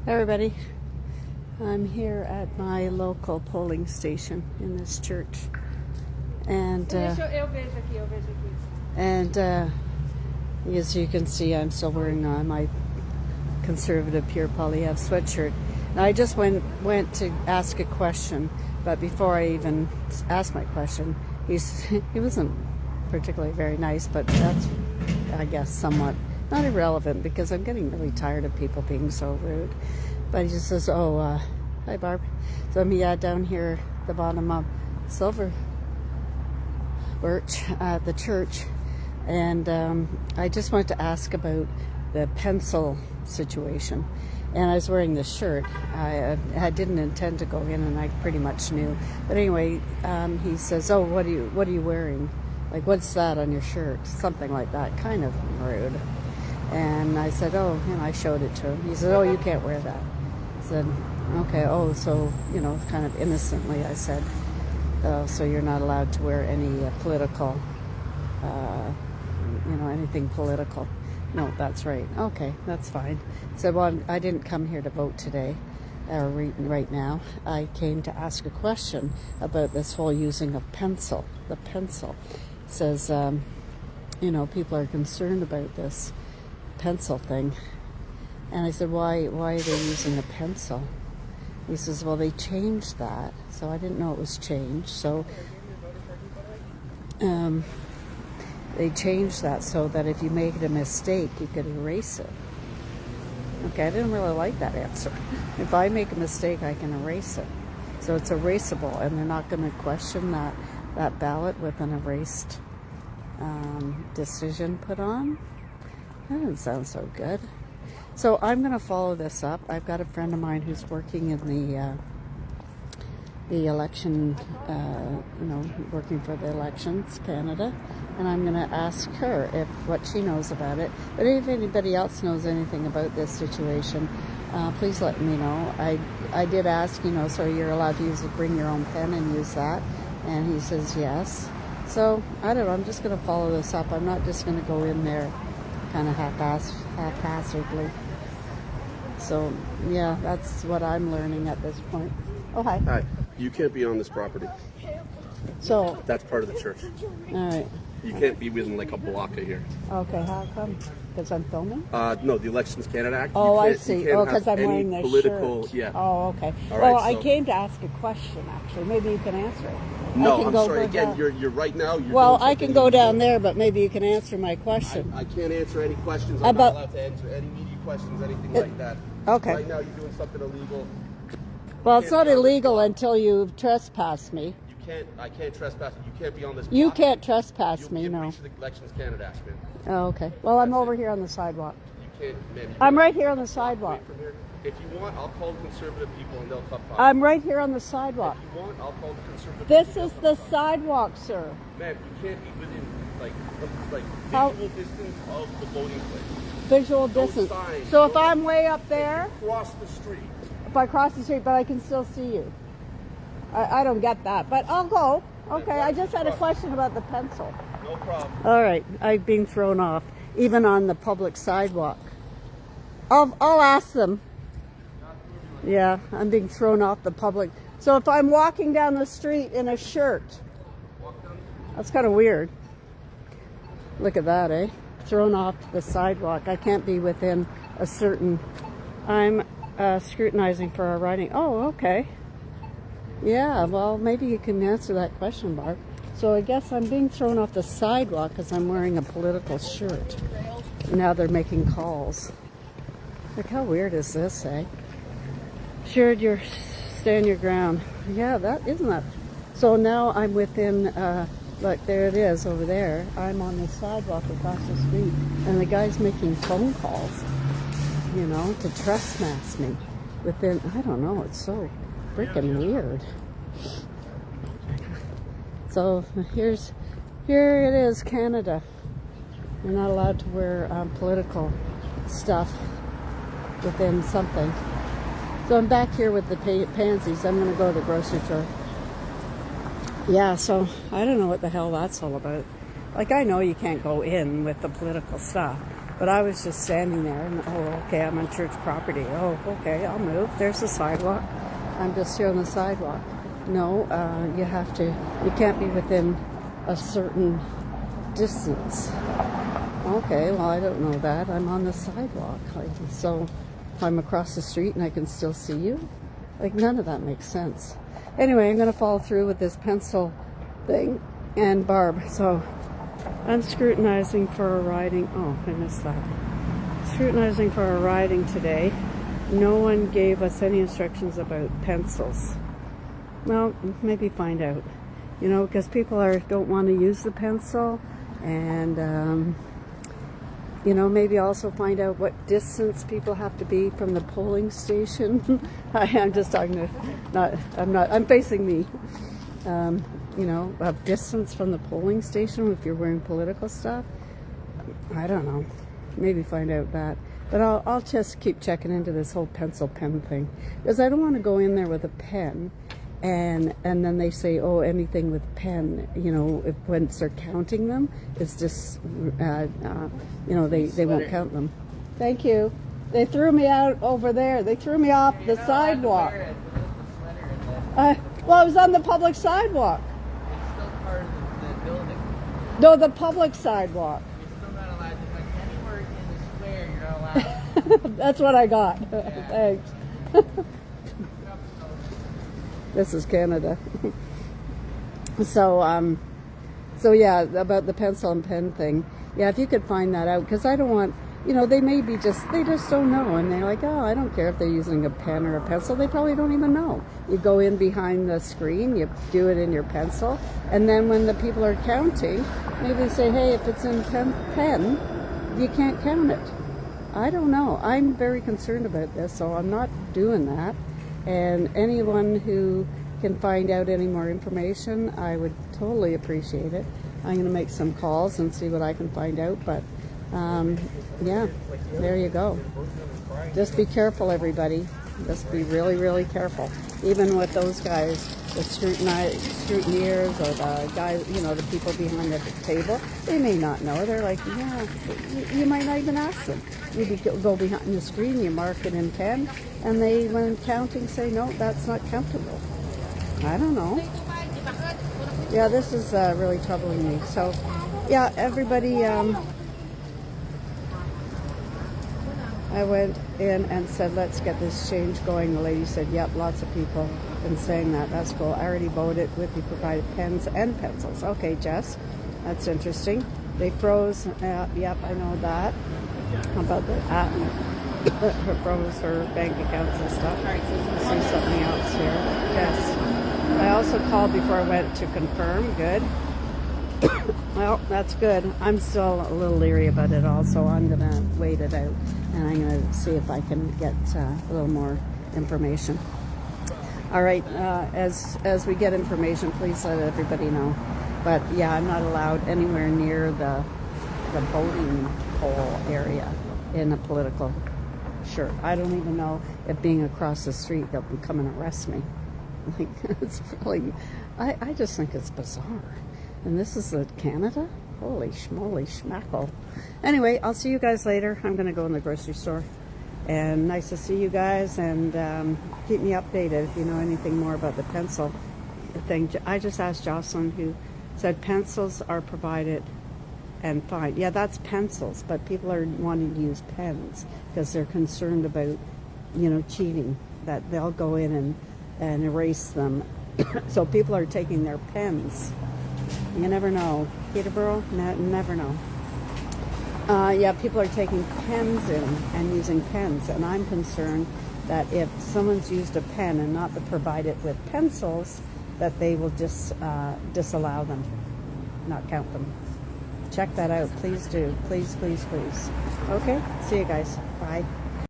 Hi everybody, I'm here at my local polling station in this church, and as you can see, I'm still wearing my conservative pure polyester sweatshirt. Now I just went to ask a question, but before I even asked my question, he wasn't particularly very nice, but that's, I guess, somewhat not irrelevant because I'm getting really tired of people being so rude. But he just says, "Oh, hi Barb." So I'm down here at the bottom of Silver Birch at the church, and I just wanted to ask about the pencil situation. And I was wearing this shirt. I didn't intend to go in, and I pretty much knew. But anyway, he says, "Oh, what are you wearing? Like, what's that on your shirt?" Something like that, kind of rude. And I said, "Oh," I showed it to him. He said, "Oh, you can't wear that." I said, "Okay, oh, so," kind of innocently I said, "Oh, so you're not allowed to wear any political, anything political." "No, that's right." "Okay, that's fine." I said, "Well, I didn't come here to vote today, or right now. I came to ask a question about this whole using of the pencil." It says, people are concerned about this pencil thing. And I said, why are they using a pencil? He says, "Well, they changed that." So I didn't know it was changed. So they changed that so that if you made a mistake, you could erase it. Okay, I didn't really like that answer. If I make a mistake, I can erase it. So it's erasable, and they're not going to question that ballot with an erased decision put on. That doesn't sound so good. So I'm going to follow this up. I've got a friend of mine who's working in the election, working for the Elections Canada, and I'm going to ask her what she knows about it. But if anybody else knows anything about this situation, please let me know. I did ask, so you're allowed to bring your own pen and use that, and he says yes. So I don't know. I'm just going to follow this up. I'm not just going to go in there kind of haphazardly. So, yeah, that's what I'm learning at this point. Oh, hi. Hi. You can't be on this property. So that's part of the church. All right. You can't be within like a block of here. Okay, how come? Because I'm filming? No, the Elections Canada Act. Oh, I see. Oh, because I'm wearing this political shirt. Yeah. Oh, okay. All well, right, I came to ask a question, actually. Maybe you can answer it. No, I'm sorry. Again, you're right now. Well, I can go down there, but maybe you can answer my question. I can't answer any questions. I'm not allowed to answer any media questions, anything like that. Okay. Right now, you're doing something illegal. Well, it's not illegal until you've trespassed me. I can't trespass. You can't be on this block. You can't trespass me, no. You can't reach the Elections Canada Act, man. Oh, okay. Well, I'm over here on the sidewalk. You can't, man. I'm right here on the sidewalk. From here. If you want, I'll call conservative people and they'll come talk. I'm right here on the sidewalk. If you want, I'll call the conservative This people. is the sidewalk, sir. Man, you can't be within visual distance of the voting place. Visual distance. So if I'm way up there, cross the street. If I cross the street, but I can still see you. I don't get that, but I'll go. Okay, I just had a question about the pencil. No problem. All right, I'm being thrown off, even on the public sidewalk. I'll ask them. Yeah, I'm being thrown off the public. So if I'm walking down the street in a shirt, that's kind of weird. Look at that, eh? Thrown off the sidewalk. I can't be within a certain... I'm scrutinizing for our writing. Oh, okay. Yeah, well, maybe you can answer that question, Barb. So I guess I'm being thrown off the sidewalk because I'm wearing a political shirt. Now they're making calls. Like, how weird is this, eh? Sure, stand your ground. Yeah, isn't that... So now I'm within, look, there it is over there. I'm on the sidewalk across the street. And the guy's making phone calls, to trespass me within, I don't know, it's so freaking weird. So here it is, Canada. You're not allowed to wear political stuff within something. So I'm back here with the pansies. I'm going to go to the grocery store. Yeah, so I don't know what the hell that's all about. Like, I know you can't go in with the political stuff, But I was just standing there, and oh, okay, I'm on church property. Oh, okay, I'll move. There's the sidewalk. I'm just here on the sidewalk. No, you can't be within a certain distance. Okay, well, I don't know that. I'm on the sidewalk. So if I'm across the street and I can still see you, like, none of that makes sense. Anyway, I'm going to follow through with this pencil thing and Barb. So I'm scrutinizing for a riding. Oh, I missed that. Scrutinizing for a riding today. No one gave us any instructions about pencils. Well, maybe find out. You know, because people don't want to use the pencil, and you know, maybe also find out what distance people have to be from the polling station. I'm just talking to, I'm facing me. You know, a distance from the polling station if you're wearing political stuff. I don't know. Maybe find out that. But I'll just keep checking into this whole pencil pen thing, because I don't want to go in there with a pen and then they say, oh, anything with pen, you know, once they're counting them, it's just, you know, they won't count them. Thank you. They threw me out over there. They threw me off the sidewalk. Well, I was on the public sidewalk. It's still part of the building. No, the public sidewalk. You're still not allowed to, like, anywhere in the square, you're not allowed. That's what I got. Yeah. Thanks. This is Canada. So yeah, about the pencil and pen thing. Yeah, if you could find that out, because I don't want, you know, they just don't know, and they're like, oh, I don't care if they're using a pen or a pencil. They probably don't even know. You go in behind the screen, you do it in your pencil, and then when the people are counting, maybe they say, hey, if it's in pen, you can't count it. I don't know. I'm very concerned about this, so I'm not doing that. And anyone who can find out any more information, I would totally appreciate it. I'm going to make some calls and see what I can find out. But yeah, there you go. Just be careful, everybody. Just be really, really careful. Even with those guys, the scrutineers or the guys, you know, the people behind the table, they may not know. They're like, yeah, you might not even ask them. You go behind the screen, you mark it in pen, and they, when counting, say, no, that's not countable. I don't know. Yeah, this is really troubling me. So, yeah, everybody, I went in and said, let's get this change going. The lady said, yep, lots of people have been saying that. That's cool. I already voted with the provided pens and pencils. Okay, Jess, that's interesting. They froze. Yep, I know that. How about that? Her froze her bank accounts and stuff. I see something else here. Yes. I also called before I went to confirm. Good. Well, that's good. I'm still a little leery about it all, so I'm going to wait it out, and I'm going to see if I can get a little more information. All right, as we get information, please let everybody know. But yeah, I'm not allowed anywhere near the voting poll area in a political shirt. I don't even know if being across the street they'll come and arrest me. Like, it's really, I just think it's bizarre. And this is Canada? Holy schmoly schmackle. Anyway, I'll see you guys later. I'm going to go in the grocery store. And nice to see you guys. And keep me updated if you know anything more about the pencil thing. I just asked Jocelyn, who said pencils are provided and fine. Yeah, that's pencils. But people are wanting to use pens because they're concerned about, you know, cheating. That they'll go in and erase them. So people are taking their pens. You never know. Peterborough? Never know. Yeah, people are taking pens in and using pens, and I'm concerned that if someone's used a pen and not provided with pencils, that they will just disallow them, not count them. Check that out. Please do. Please, please, please. Okay? See you guys. Bye.